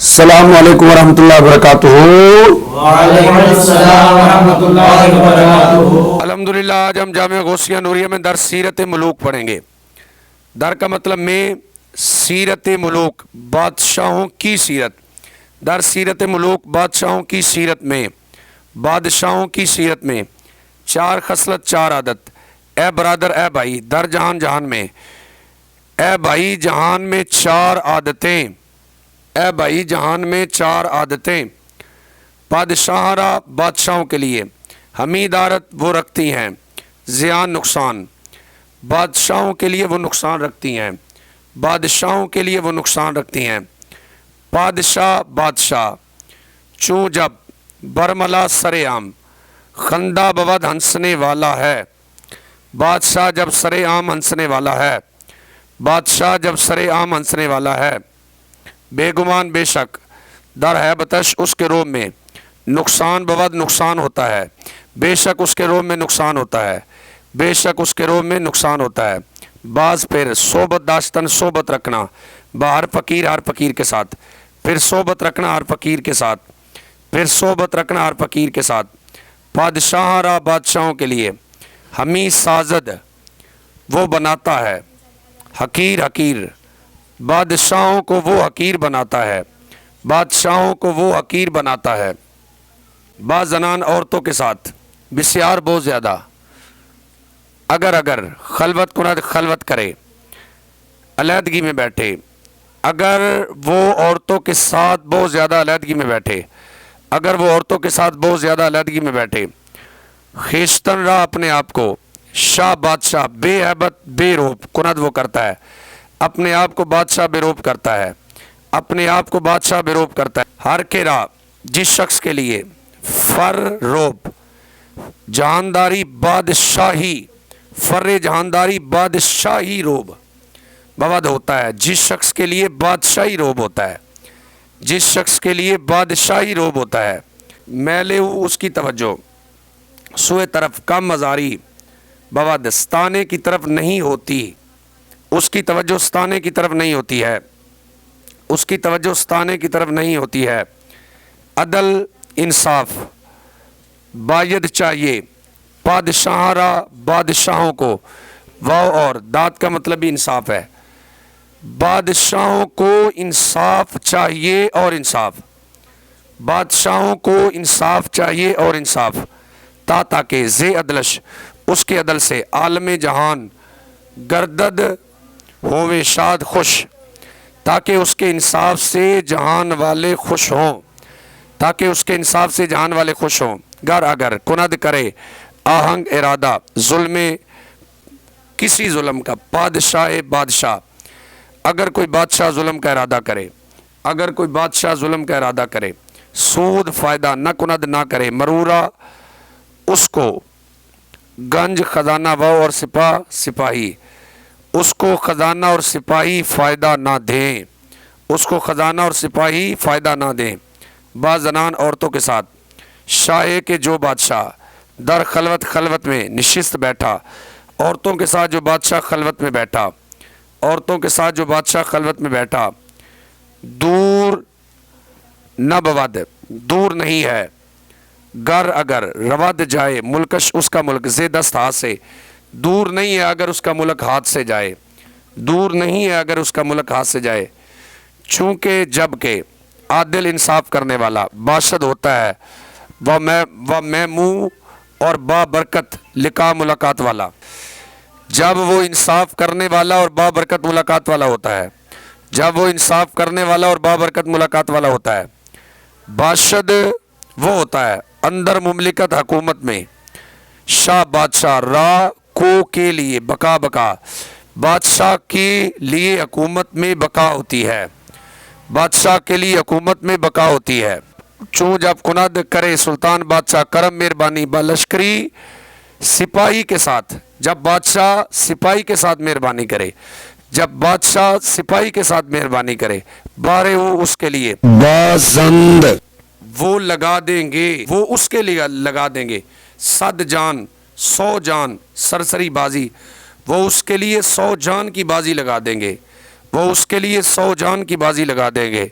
السلام علیکم ورحمۃ اللہ وبرکاتہ۔ وعلیکم السلام ورحمۃ اللہ وبرکاتہ۔ الحمدللہ آج ہم جامعہ غوثیہ نوریہ میں در سیرت ملوک پڑھیں گے۔ در کا مطلب میں سیرت ملوک، بادشاہوں کی سیرت۔ در سیرت ملوک بادشاہوں کی سیرت میں، بادشاہوں کی سیرت میں چار خصلت چار عادت۔ اے برادر اے بھائی در جہان جہان میں، اے بھائی جہان میں چار عادتیں، اے بھائی جہان میں چار عادتیں بادشاہ را بادشاہوں کے لیے حمید عادت وہ رکھتی ہیں زیان نقصان، بادشاہوں کے لیے وہ نقصان رکھتی ہیں، بادشاہوں کے لیے وہ نقصان رکھتی ہیں۔ بادشاہ بادشاہ چوں جب برملا سر عام، خندہ بود ہنسنے والا ہے۔ بادشاہ جب سر عام ہنسنے والا ہے، بادشاہ جب سر عام ہنسنے والا ہے، بے گمان بے شک در ہے بتش اس کے روم میں نقصان بود نقصان ہوتا ہے، بے شک اس کے روم میں نقصان ہوتا ہے، بے شک اس کے روم میں نقصان ہوتا ہے۔ بعض پھر صحبت داشتن صحبت رکھنا با ہر فقیر کے ساتھ، پھر صحبت رکھنا ہر فقیر کے ساتھ، پھر صحبت رکھنا ہر فقیر کے ساتھ۔ بادشاہ را بادشاہوں کے لیے ہمیں سازد وہ بناتا ہے، حقیر حقیر بادشاہوں کو وہ حقیر بناتا ہے، بادشاہوں کو وہ حقیر بناتا ہے۔ بعض زنان عورتوں کے ساتھ بسیار بہت زیادہ اگر خلوت کند خلوت کرے، علیحدگی میں بیٹھے، اگر وہ عورتوں کے ساتھ بہت زیادہ علیحدگی میں بیٹھے، اگر وہ عورتوں کے ساتھ بہت زیادہ علیحدگی میں بیٹھے، خیشتن را اپنے آپ کو شاہ بادشاہ بے ہیبت بے روب کند وہ کرتا ہے، اپنے آپ کو بادشاہ بے روب کرتا ہے، اپنے آپ کو بادشاہ بے روب کرتا ہے۔ ہر کے را جس شخص کے لیے فر روب جہانداری بادشاہی، فر جہانداری بادشاہی روب بود ہوتا ہے، جس شخص کے لیے بادشاہی روب ہوتا ہے، جس شخص کے لیے بادشاہی روب ہوتا ہے، میلے اس کی توجہ سوئے طرف کم مزاری بود ستانے کی طرف نہیں ہوتی، اس کی توجہ ستانے کی طرف نہیں ہوتی ہے، اس کی توجہ ستانے کی طرف نہیں ہوتی ہے۔ عدل انصاف باید چاہیے بادشاہ را بادشاہوں کو، واو اور داد کا مطلب بھی انصاف ہے، بادشاہوں کو انصاف چاہیے اور انصاف، بادشاہوں کو انصاف چاہیے اور انصاف، تاکہ زے عدلش اس کے عدل سے عالم جہان گردد ہوویں شاد خوش، تاکہ اس کے انصاف سے جہان والے خوش ہوں، تاکہ اس کے انصاف سے جہان والے خوش ہوں۔ گر اگر کند کرے آہنگ ارادہ ظلم کسی ظلم کا، بادشاہ اگر کوئی بادشاہ ظلم کا ارادہ کرے، اگر کوئی بادشاہ ظلم کا ارادہ کرے، سود فائدہ نہ کند نہ کرے، مرورہ اس کو گنج خزانہ و اور سپاہی اس کو خزانہ اور سپاہی فائدہ نہ دیں، اس کو خزانہ اور سپاہی فائدہ نہ دیں۔ بعض زنان عورتوں کے ساتھ شاہ کے جو بادشاہ در خلوت میں نشست بیٹھا، عورتوں کے ساتھ جو بادشاہ خلوت میں بیٹھا، عورتوں کے ساتھ جو بادشاہ خلوت میں بیٹھا، دور نہ بود دور نہیں ہے، گر اگر رواد جائے ملکش اس کا ملک زے دست ہاتھ سے، دور نہیں ہے اگر اس کا ملک ہاتھ سے جائے، دور نہیں ہے اگر اس کا ملک ہاتھ سے جائے۔ چونکہ جب کہ عادل انصاف کرنے والا باشد ہوتا ہے، وہ میموں اور بابرکت لقاء ملاقات والا، جب وہ انصاف کرنے والا اور بابرکت ملاقات والا ہوتا ہے، جب وہ انصاف کرنے والا اور بابرکت ملاقات والا ہوتا ہے۔ باشد وہ ہوتا ہے اندر مملکت حکومت میں، شاہ بادشاہ را کو کے لیے بقا بادشاہ کے لیے حکومت میں بقا ہوتی ہے، بادشاہ کے لیے حکومت میں بقا ہوتی ہے۔ چوں جب کند کرے سلطان بادشاہ کرم مہربانی با لشکری سپاہی کے ساتھ، جب بادشاہ سپاہی کے ساتھ مہربانی کرے، جب بادشاہ سپاہی کے ساتھ مہربانی کرے، بارے وہ اس کے لیے بازند وہ لگا دیں گے، وہ اس کے لیے لگا دیں گے 100 جان 100 جان سرسری بازی، وہ اس کے لیے 100 جان کی بازی لگا دیں گے، وہ اس کے لیے 100 جان کی بازی لگا دیں گے۔